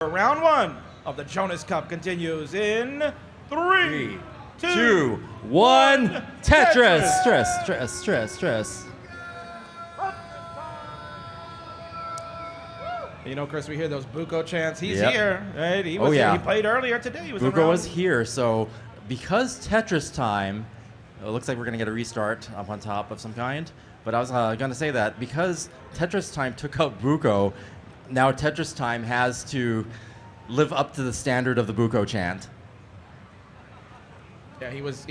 Round one of the Jonas Cup continues in 3, 2, 1. Tetris. Stress. You know, Chris, we hear those Buko chants. He's Yep. here, right? He was here. He played earlier today. He was Buko around. was here, so because TetrisTime, it looks like we're going to get a restart up on top of some kind. But I was going to say that because TetrisTime took out Buko, now TetrisTime has to live up to the standard of the Buko chant. Yeah, he was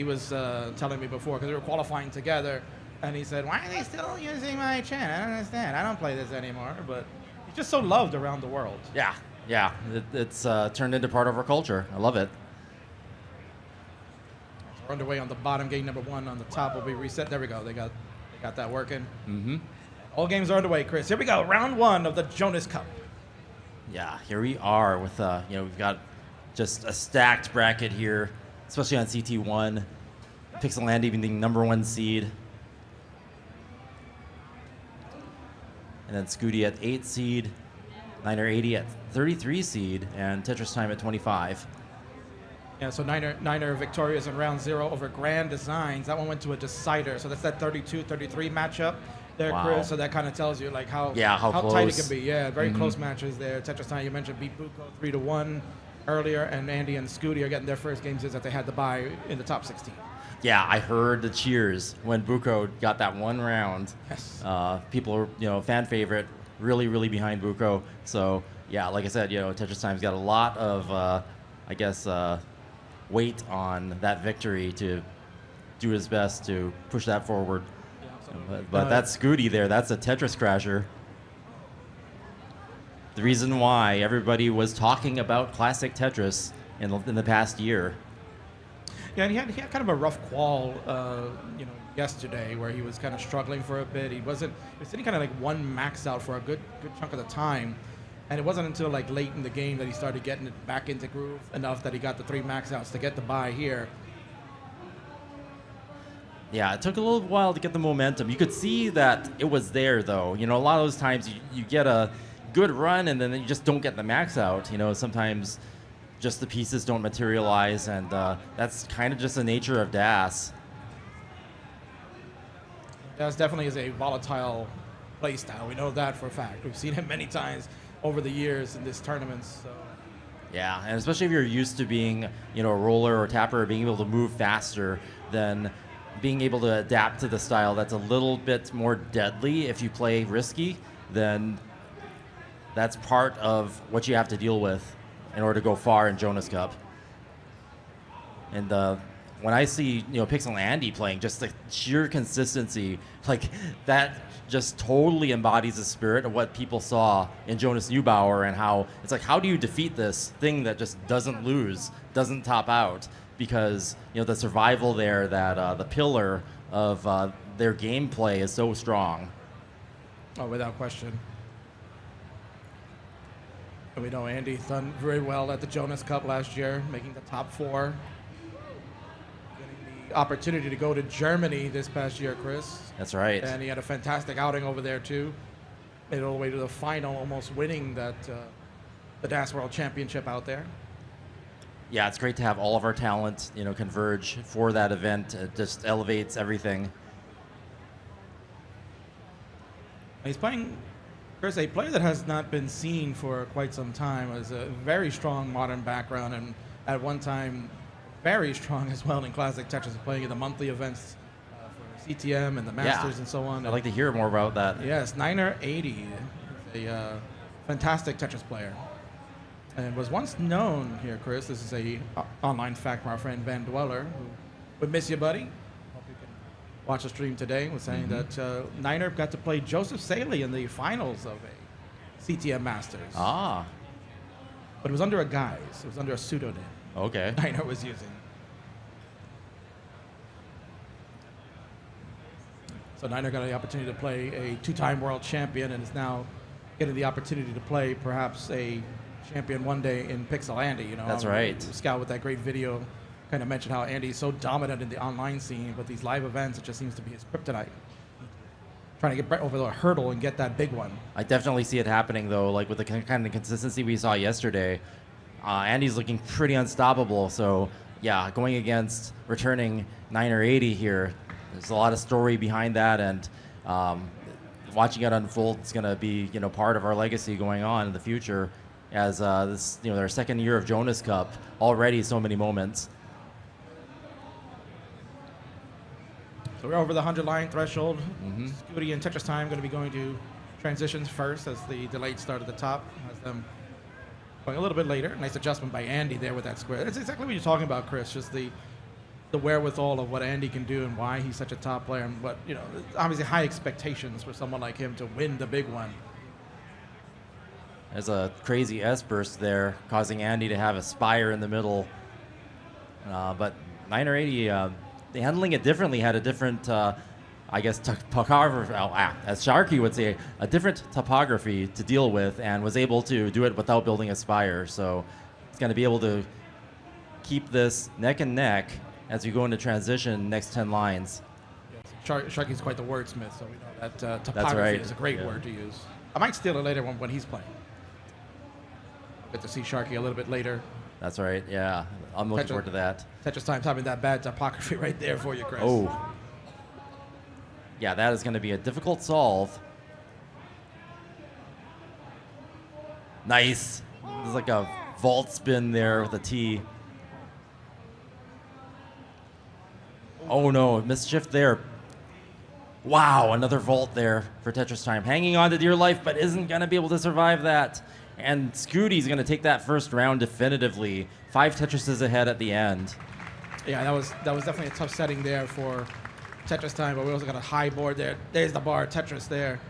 telling me before because we were qualifying together, and he said, "Why are they still using my chant? I don't understand. I don't play this anymore." But he's just so loved around the world. Yeah. It's turned into part of our culture. I love it. We're underway on the bottom. Game number 1 on the top will be reset. There we go. They got that working. Mm-hmm. All games are underway, Chris. Here we go. Round 1 of the Jonas Cup. Yeah, here we are with, we've got just a stacked bracket here, especially on CT1. Pixelandi being the #1 seed. And then Scuti at 8 seed, Niner80 at 33 seed, and TetrisTime at 25. Yeah, so Niner victorious in round 0 over Grand Designs. That one went to a decider, so that's that 32-33 matchup there, Wow. Chris. So that kind of tells you like how close. tight it can be. Yeah, very close matches there. TetrisTime, you mentioned, beat Buko 3-1 earlier, and Andy and Scuti are getting their first games is that they had to buy in the top 16. Yeah, I heard the cheers when Buko got that one round. Yes. People were, fan favorite, really behind Buko. So yeah, like I said, TetrisTime's got a lot of, weight on that victory to do his best to push that forward. But that's Scuti there. That's a Tetris crasher. The reason why everybody was talking about Classic Tetris in the past year. Yeah, and he had kind of a rough qual, yesterday where he was kind of struggling for a bit. He was sitting kind of like one max out for a good chunk of the time. And it wasn't until like late in the game that he started getting it back into groove enough that he got the 3 max outs to get the bye here. Yeah, it took a little while to get the momentum. You could see that it was there, though. A lot of those times you get a good run and then you just don't get the max out. Sometimes just the pieces don't materialize, and that's kind of just the nature of DAS. DAS definitely is a volatile play style. We know that for a fact. We've seen him many times over the years in this tournament. So. Yeah, and especially if you're used to being, a roller or tapper, being able to move faster, then being able to adapt to the style that's a little bit more deadly if you play risky, then that's part of what you have to deal with in order to go far in Jonas Cup. And when I see, Pixelandi playing, just the sheer consistency, like that just totally embodies the spirit of what people saw in Jonas Neubauer, and how it's like, how do you defeat this thing that just doesn't lose, doesn't top out? Because, the survival there, that the pillar of their gameplay is so strong. Oh, without question. And we know Andy done very well at the Jonas Cup last year, making the top 4. Getting the opportunity to go to Germany this past year, Chris. That's right. And he had a fantastic outing over there, too. Made it all the way to the final, almost winning that the DAS World Championship out there. Yeah, it's great to have all of our talent, converge for that event. It just elevates everything. He's playing, Chris, a player that has not been seen for quite some time. Has a very strong modern background, and at one time very strong as well in Classic Tetris, playing in the monthly events for CTM and the Masters and so on. I'd like to hear more about that. Yes, Niner80, a fantastic Tetris player. And was once known here, Chris. This is a online fact from our friend Van Dweller, who would miss you, buddy. Hope you can watch the stream today. Was saying that Niner got to play Joseph Saley in the finals of a CTM Masters. Ah. But it was under a guise. It was under a pseudonym. Okay. Niner was using. So Niner got the opportunity to play a 2-time world champion, and is now getting the opportunity to play perhaps a champion one day in Pixelandi. That's right. Scout with that great video kind of mentioned how Andy's so dominant in the online scene, but these live events, it just seems to be his kryptonite. trying to get right over the hurdle and get that big one. I definitely see it happening, though, like with the kind of consistency we saw yesterday. Andy's looking pretty unstoppable, so yeah, going against returning 980 here, there's a lot of story behind that, and watching it unfold is going to be, part of our legacy going on in the future as this, their second year of Jonas Cup, already so many moments. So we're over the 100-line threshold. Scuti and TetrisTime going to be going to transitions first as the delayed start at the top has them going a little bit later. Nice adjustment by Andy there with that square. That's exactly what you're talking about, Chris, just the wherewithal of what Andy can do and why he's such a top player, and what, obviously high expectations for someone like him to win the big one. There's a crazy S-burst there, causing Andy to have a spire in the middle. But 980, handling it differently, had a different, topography, as Sharky would say, a different topography to deal with, and was able to do it without building a spire. So it's going to be able to keep this neck and neck as we go into transition next 10 lines. Yes. Sharky's quite the wordsmith, so we know that topography That's right. is a great word to use. I might steal it later when he's playing. Get to see Sharky a little bit later. That's right, yeah. I'm looking forward to that. TetrisTime's having that bad topography right there for you, Chris. Oh. Yeah, that is going to be a difficult solve. Nice. There's like a vault spin there with a T. Oh no, missed there. Wow, another vault there for TetrisTime. Hanging on to dear life, but isn't going to be able to survive that. And Scuti's going to take that first round definitively. 5 Tetrises ahead at the end. Yeah, that was definitely a tough setting there for TetrisTime, but we also got a high board there. There's the bar Tetris there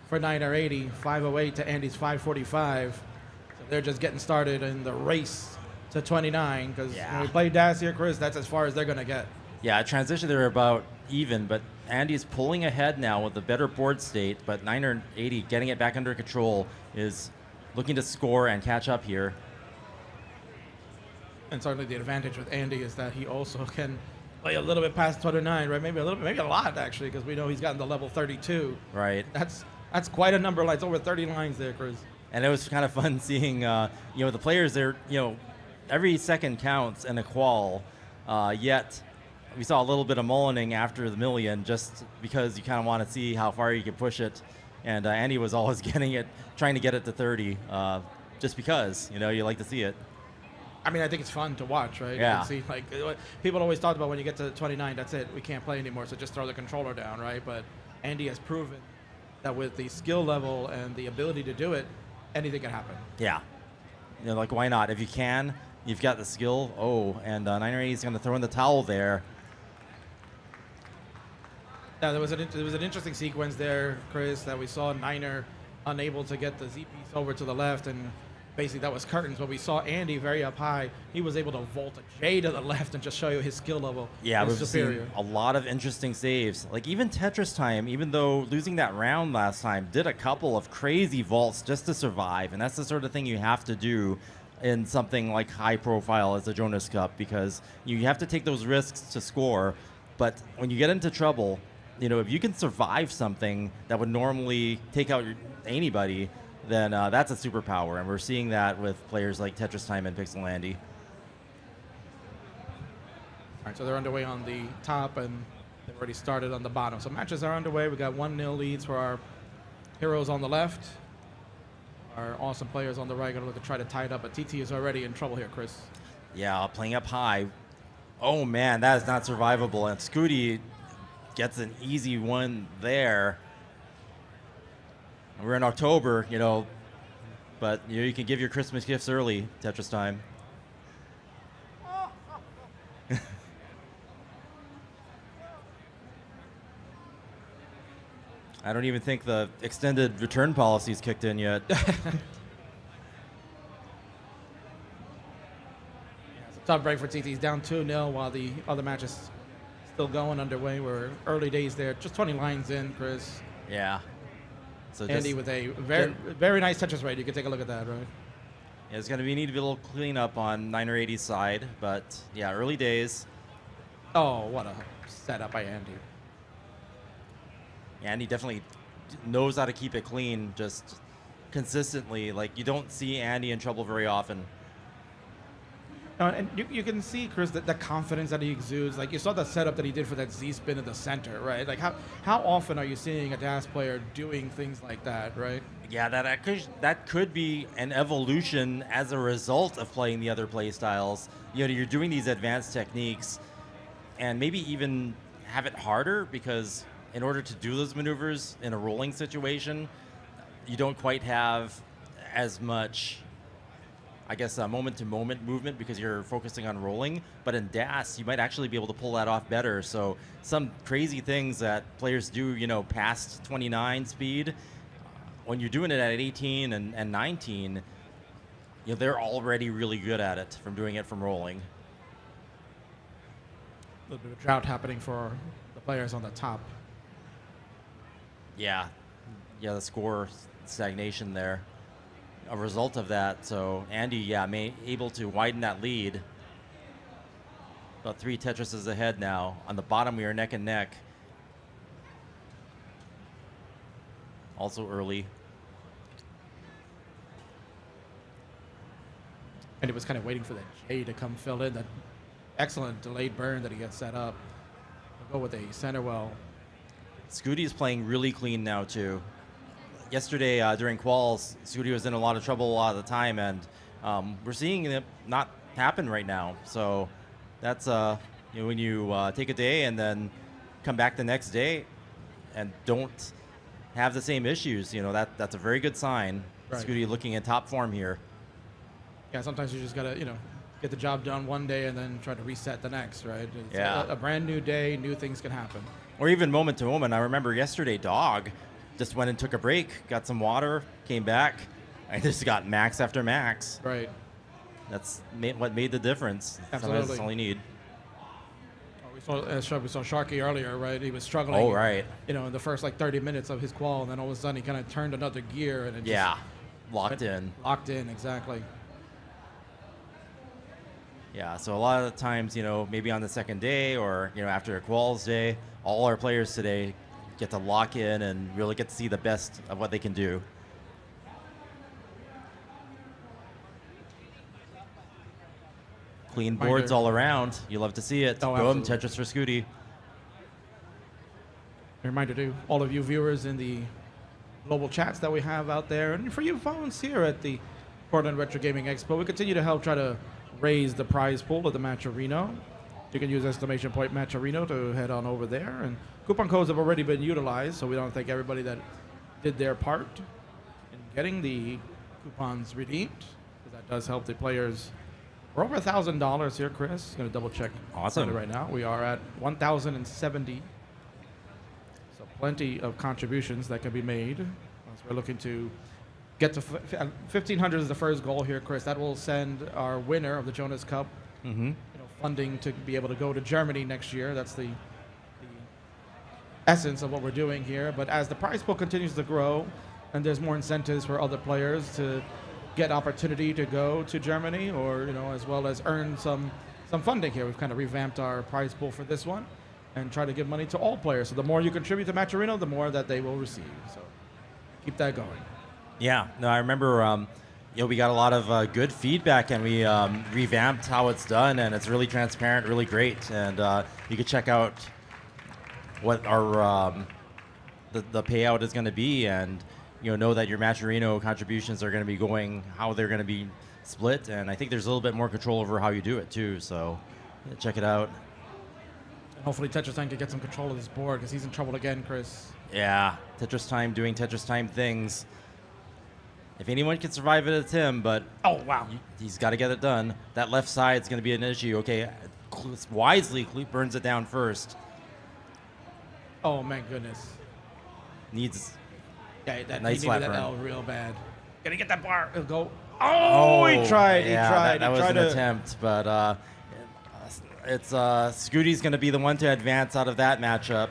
for 980, 508 to Andy's 545. So they're just getting started in the race to 29, because when we play DAS here, Chris, that's as far as they're going to get. Yeah, transition they're about even, but Andy's pulling ahead now with a better board state, but 980 getting it back under control is looking to score and catch up here. And certainly the advantage with Andy is that he also can play a little bit past 29, right? Maybe a lot actually, because we know he's gotten to level 32. Right. That's quite a number. Like, it's over 30 lines there, Chris. And it was kind of fun seeing, the players there. Every second counts in a qual. Yet we saw a little bit of mullining after the million, just because you kind of want to see how far you can push it. And Andy was always trying to get it to 30, just because you like to see it. I mean, I think it's fun to watch, right? Yeah. You can see, people always talk about when you get to 29, that's it, we can't play anymore, so just throw the controller down, right? But Andy has proven that with the skill level and the ability to do it, anything can happen. Yeah. Why not? If you can, you've got the skill. Oh, and 980 is going to throw in the towel there. Yeah, there was an interesting sequence there, Chris, that we saw Niner unable to get the Z piece over to the left, and basically that was curtains. But we saw Andy very up high. He was able to vault a J to the left and just show you his skill level. Yeah, we've superior. seen a lot of interesting saves. Like even TetrisTime, even though losing that round last time, did a couple of crazy vaults just to survive, and that's the sort of thing you have to do in something like high profile as the Jonas Cup, because you have to take those risks to score. But when you get into trouble, if you can survive something that would normally take out anybody, then that's a superpower, and we're seeing that with players like TetrisTime and Pixel Andy. All right, so they're underway on the top, and they've already started on the bottom. So matches are underway. We got 1-0 leads for our heroes on the left. Our awesome players on the right going to look to try to tie it up, but TT is already in trouble here, Chris. Yeah, playing up high. Oh man, that is not survivable, and Scuti gets an easy one there. We're in October, but you can give your Christmas gifts early, TetrisTime. I don't even think the extended return policy's kicked in yet. Tough break for TT. He's down 2-0 while the other match is still going underway. We're early days there. Just 20 lines in, Chris. Yeah. So Andy with a very nice Tetris rate. You can take a look at that, right? Yeah, it's going to be need a little cleanup on 980's side, but yeah, early days. Oh, what a setup by Andy. Yeah, Andy definitely knows how to keep it clean just consistently. Like, you don't see Andy in trouble very often. And you can see, Chris, the confidence that he exudes. Like, you saw the setup that he did for that Z-spin in the center, right? Like, how often are you seeing a DAS player doing things like that, right? Yeah, that could be an evolution as a result of playing the other play styles. You know, you're doing these advanced techniques, and maybe even have it harder, because in order to do those maneuvers in a rolling situation, you don't quite have as much, I guess, moment-to-moment movement because you're focusing on rolling. But in DAS, you might actually be able to pull that off better. So some crazy things that players do, you know, past 29 speed, when you're doing it at 18 and 19, you know, they're already really good at it from doing it from rolling. A little bit of drought happening for the players on the top. Yeah, the score stagnation there, a result of that. So Andy, able to widen that lead. About 3 Tetrises ahead now. On the bottom, we are neck and neck. Also early. And he was kind of waiting for that J to come fill in that excellent delayed burn that he had set up. We'll go with a center well. Scuti is playing really clean now too. Yesterday during quals, Scuti was in a lot of trouble a lot of the time, and we're seeing it not happen right now. So that's you know, when you take a day and then come back the next day and don't have the same issues, you know, that's a very good sign. Right. Scuti looking in top form here. Yeah, sometimes you just gotta, you know, get the job done one day and then try to reset the next, right? It's Yeah. a brand new day, new things can happen. Or even moment to moment. I remember yesterday, Dog just went and took a break, got some water, came back, and just got max after max. Right. That's what made the difference. Sometimes Absolutely. that's all you need. We saw Sharky earlier, right? He was struggling. Oh, right. You know, in the first like 30 minutes of his qual, and then all of a sudden he kind of turned another gear and it Yeah, just locked in. locked in, exactly. Yeah, so a lot of the times, you know, maybe on the second day or, you know, after a quals day, all our players today get to lock in and really get to see the best of what they can do. Clean boards all around. You love to see it. Oh, Boom, absolutely. Tetris for Scuti. A reminder to all of you viewers in the global chats that we have out there, and for you phones here at the Portland Retro Gaming Expo, we continue to help try to raise the prize pool of the Matcherino. You can use exclamation point Matcherino to head on over there, and coupon codes have already been utilized, so we want to thank everybody that did their part in getting the coupons redeemed, because that does help the players. We're over $1,000 here, Chris. Going to double check Awesome. right now. We are at 1,070. So plenty of contributions that can be made as we're looking to get to 1,500 is the first goal here, Chris. That will send our winner of the Jonas Cup funding to be able to go to Germany next year. That's the essence of what we're doing here. But as the prize pool continues to grow and there's more incentives for other players to get opportunity to go to Germany, or, you know, as well as earn some funding here, we've kind of revamped our prize pool for this one and try to give money to all players. So the more you contribute to Matcherino, the more that they will receive. So keep that going. Yeah, no, I remember, you know, we got a lot of good feedback, and we revamped how it's done, and it's really transparent, really great. And you can check out what our the payout is going to be, and you know that your Matcherino contributions are going to be going, how they're going to be split, and I think there's a little bit more control over how you do it too. So yeah, check it out. And hopefully TetrisTime can get some control of this board, because he's in trouble again, Chris. Yeah, TetrisTime doing TetrisTime things. If anyone can survive it, it's him, but Oh, wow. he's got to get it done. That left side's going to be an issue. Okay, wisely burns it down first. Oh, my goodness. Needs Yeah, that, Nice he needed flat that burn. L real bad. Gonna get that bar. It'll go. Oh, he tried. Yeah, he tried. that he was tried an to, attempt, but it's Scuti's going to be the one to advance out of that matchup.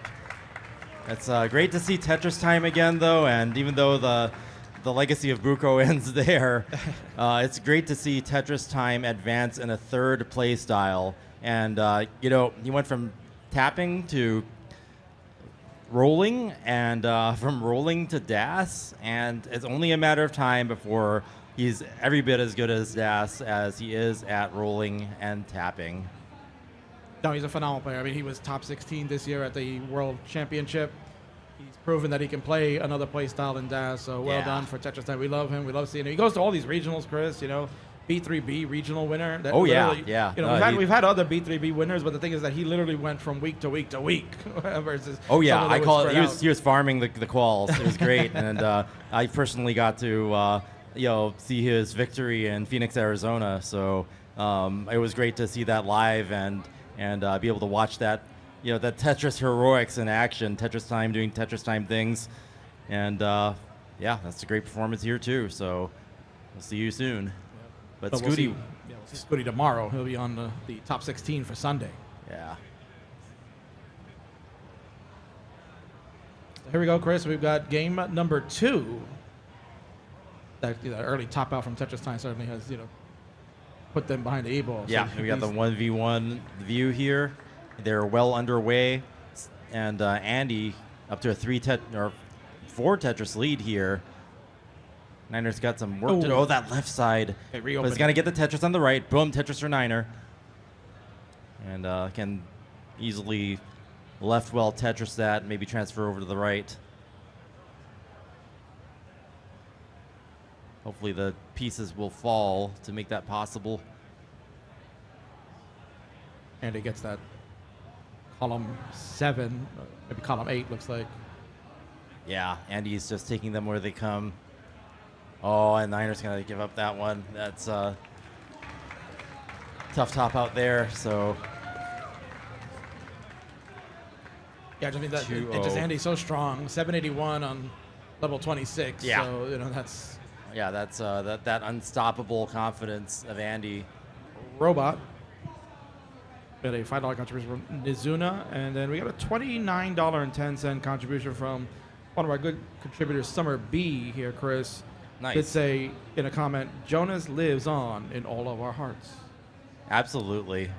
It's great to see TetrisTime again, though, and even though the legacy of Buko ends there, it's great to see TetrisTime advance in a third play style. And you know, he went from tapping to rolling, and from rolling to DAS, and it's only a matter of time before he's every bit as good as DAS as he is at rolling and tapping. No, he's a phenomenal player. I mean, he was top 16 this year at the World Championship. He's proven that he can play another play style in DAS, so well done for TetrisTime. We love him. We love seeing him. He goes to all these regionals, Chris, you know, B3B regional winner. That yeah. You know, we've had other B3B winners, but the thing is that he literally went from week to week to week versus. I call it. He was farming the quals. It was great, and I personally got to see his victory in Phoenix, Arizona. So it was great to see that live and be able to watch that. That Tetris heroics in action, TetrisTime doing TetrisTime things. And, that's a great performance here, too. So we'll see you soon. But Scuti... We'll see Scuti tomorrow. He'll be on the top 16 for Sunday. Yeah. So here we go, Chris. We've got game number 2. That early top out from TetrisTime certainly has, put them behind the 8 ball. Yeah, so we got the 1v1 view here. They're well underway, and Andy up to a 4 Tetris lead here. Niner's got some work to do. Oh, that left side. Okay, but he's got to get the Tetris on the right. Boom, Tetris for Niner. And can easily left well Tetris that, maybe transfer over to the right. Hopefully the pieces will fall to make that possible. And he gets that column 7, maybe column 8 looks like. Yeah, Andy's just taking them where they come. Oh, and Niner's going to give up that one. That's tough top out there, so... Yeah, I mean, just Andy's so strong. 781 on level 26. Yeah. So, that's... Yeah, that's that unstoppable confidence of Andy. Robot. We had a $5 contribution from Nizuna, and then we got a $29.10 contribution from one of our good contributors, Summer B here, Chris. Nice. Did say in a comment, Jonas lives on in all of our hearts. Absolutely.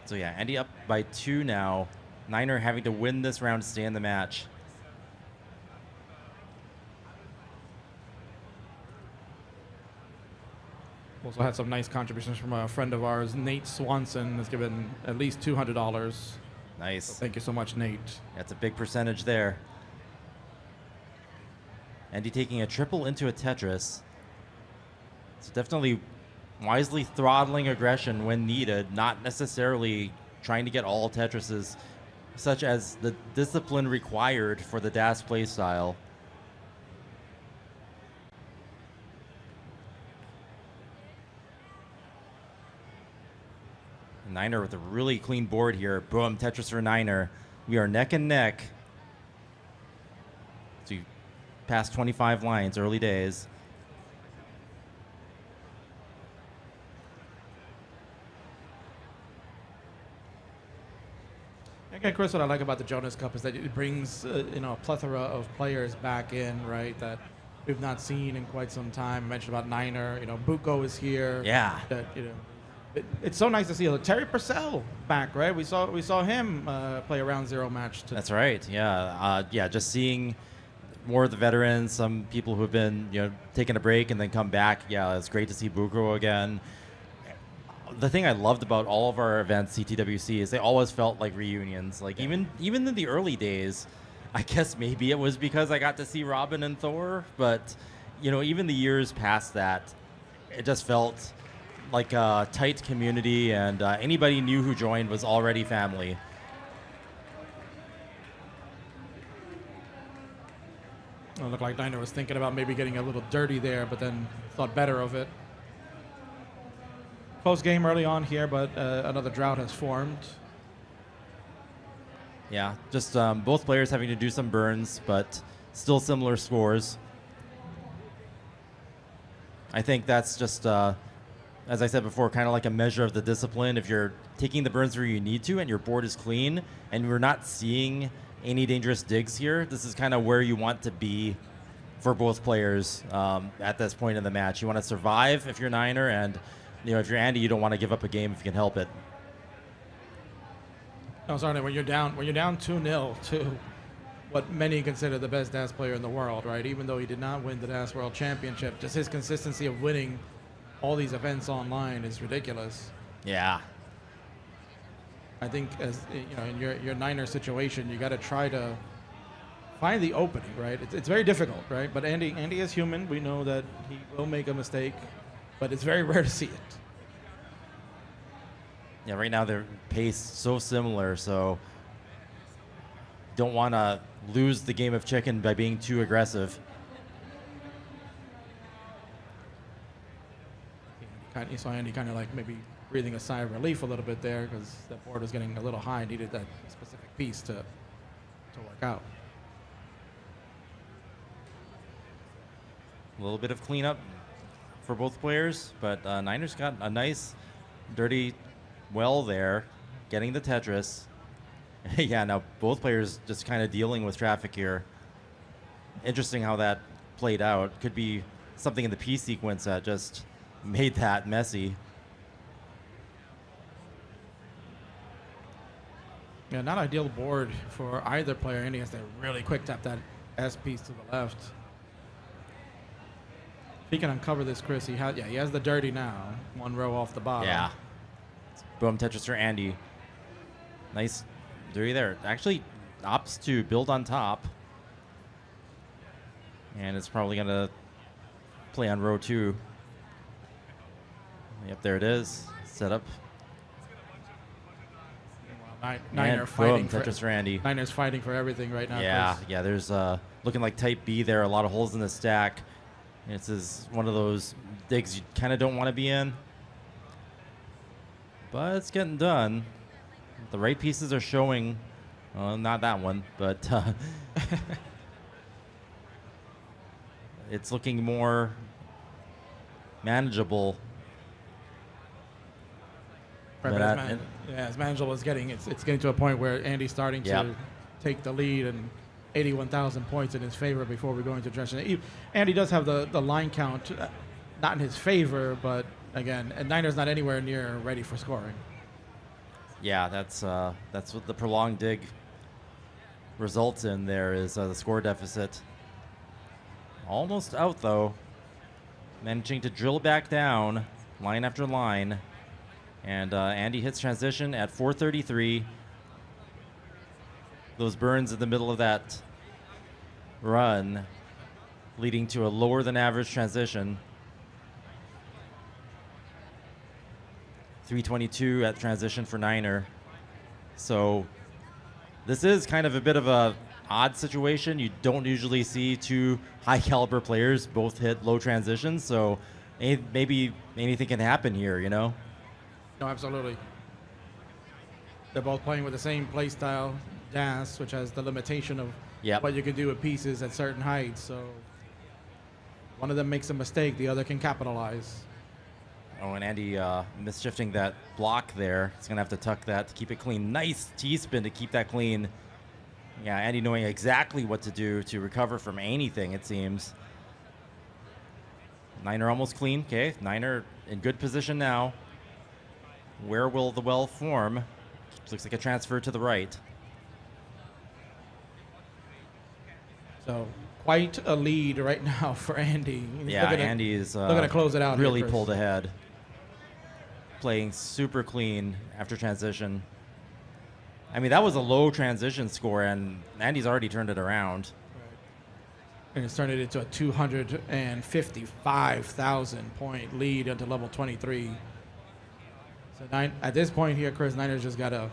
So yeah, Andy up by 2 now. Niner having to win this round to stay in the match. Also had some nice contributions from a friend of ours, Nate Swanson, has given at least $200. Nice. So thank you so much, Nate. That's a big percentage there. Andy taking a triple into a Tetris. So definitely wisely throttling aggression when needed, not necessarily trying to get all Tetrises, such as the discipline required for the DAS playstyle. Niner with a really clean board here. Boom, Tetris for Niner. We are neck and neck. So you passed 25 lines, early days. Again, Chris, what I like about the Jonas Cup is that it brings a plethora of players back in, right, that we've not seen in quite some time. I mentioned about Niner. Buko is here. Yeah. That it's so nice to see Terry Purcell back, right? We saw him play a round 0 match. That's right. Yeah. Just seeing more of the veterans, some people who have been taking a break and then come back. Yeah, it's great to see Buko again. The thing I loved about all of our events, CTWC, is they always felt like reunions. Like even in the early days, I guess maybe it was because I got to see Robin and Thor, but even the years past that, it just felt like a tight community, and anybody new who joined was already family. It looked like Niner was thinking about maybe getting a little dirty there, but then thought better of it. Close game early on here, but another drought has formed. Yeah, just both players having to do some burns, but still similar scores. I think that's just, as I said before, kind of like a measure of the discipline. If you're taking the burns where you need to and your board is clean and we're not seeing any dangerous digs here, this is kind of where you want to be for both players at this point in the match. You want to survive if you're Niner, and if you're Andy, you don't want to give up a game if you can help it. No, sorry, when you're down 2-0 to what many consider the best dance player in the world, right? Even though he did not win the Dance World Championship, just his consistency of winning all these events online is ridiculous. Yeah. I think, as you know, in your Niner situation, you got to try to find the opening, right? It's very difficult, right? But Andy is human. We know that he will make a mistake, but it's very rare to see it. Yeah, right now their pace so similar, so don't want to lose the game of chicken by being too aggressive. You saw Andy kind of like maybe breathing a sigh of relief a little bit there because the board was getting a little high, needed that specific piece to work out. A little bit of cleanup for both players, but Niners got a nice, dirty well there, getting the Tetris. Yeah, now both players just kind of dealing with traffic here. Interesting how that played out. Could be something in the piece sequence that just made that messy. Yeah, not ideal board for either player. Andy has to really quick tap that S piece to the left. If he can uncover this, Chris, he has the dirty now. One row off the bottom. Yeah. Boom, Tetris for Andy. Nice dirty there. Actually opts to build on top. And it's probably going to play on row 2. Yep, there it is. Set up. Niner and fighting boom, Tetris for Andy. Niners fighting for everything right now. Yeah, Chris. yeah. There's looking like type B there. A lot of holes in the stack. This is one of those digs you kind of don't want to be in. But it's getting done. The right pieces are showing. Not that one, but it's looking more manageable. Right, as manageable as getting, it's getting to a point where Andy's starting to take the lead and 81,000 points in his favor before we go into transition. Andy does have the line count, not in his favor, but again, and Niner's not anywhere near ready for scoring. Yeah, that's what the prolonged dig results in. There is the score deficit. Almost out though, managing to drill back down line after line. And Andy hits transition at 433. Those burns in the middle of that run leading to a lower than average transition. 322 at transition for Niner. So this is kind of a bit of a odd situation. You don't usually see two high caliber players both hit low transitions. So maybe anything can happen here, you know? No, absolutely. They're both playing with the same play style, dance, which has the limitation of what you can do with pieces at certain heights. So one of them makes a mistake, the other can capitalize. Oh, and Andy misshifting that block there. He's going to have to tuck that to keep it clean. Nice T-spin to keep that clean. Yeah, Andy knowing exactly what to do to recover from anything, it seems. Niner almost clean. Okay, Niner in good position now. Where will the well form? Looks like a transfer to the right. So quite a lead right now for Andy. Andy is looking to close it out. Really here, pulled ahead. Playing super clean after transition. I mean, that was a low transition score, and Andy's already turned it around. And it's turned it into a 255,000 point lead into level 23. So at this point here, Chris, Niners just got to,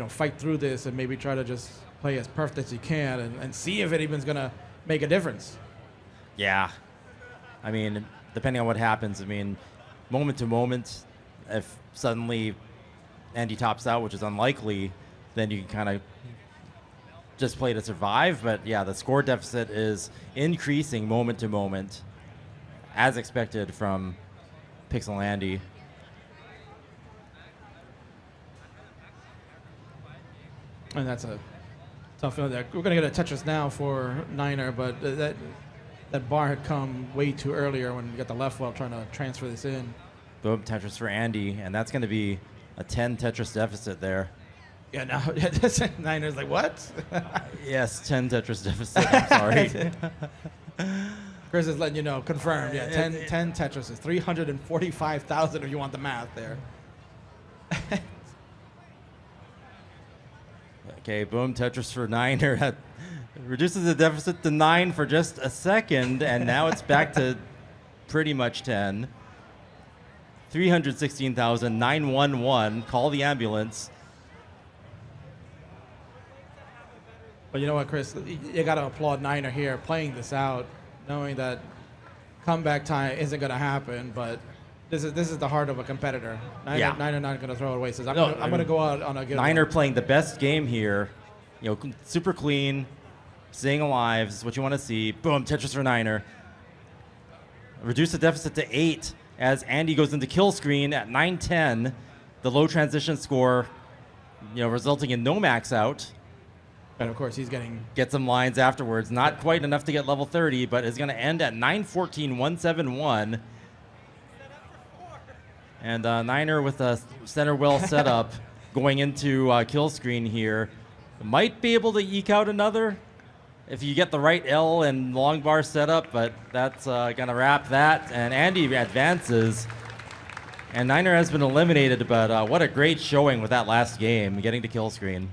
fight through this and maybe try to just play as perfect as you can and see if it even's going to make a difference. Yeah. I mean, depending on what happens, moment to moment, if suddenly Andy tops out, which is unlikely, then you can kind of just play to survive. But yeah, the score deficit is increasing moment to moment, as expected from Pixel Andy. And that's a tough one there. We're going to get a Tetris now for Niner, but that bar had come way too earlier when you got the left well trying to transfer this in. Boom, Tetris for Andy, and that's going to be a 10 Tetris deficit there. Yeah, no, Niner's like, what? Yes, 10 Tetris deficit. I'm sorry. Chris is letting you know, confirmed. Yeah, 10 Tetris is 345,000 if you want the math there. Okay, boom, Tetris for Niner. That reduces the deficit to 9 for just a second, and now it's back to pretty much 10. 316,911. Call the ambulance. But you know what, Chris? You got to applaud Niner here playing this out, knowing that comeback time isn't going to happen. But this is the heart of a competitor. Niner not going to throw it away. Says, I'm going to go out on a good Niner one. playing the best game here. You know, super clean, staying alive is what you want to see. Boom, Tetris for Niner. Reduce the deficit to 8 as Andy goes into kill screen at 9-10. The low transition score, resulting in no max out. And of course, he's getting... Get some lines afterwards. Not quite enough to get level 30, but is going to end at 9-14-171. And Niner with a center well set up going into kill screen here. Might be able to eke out another if you get the right L and long bar setup, but that's going to wrap that. And Andy advances. And Niner has been eliminated, but what a great showing with that last game, getting to kill screen.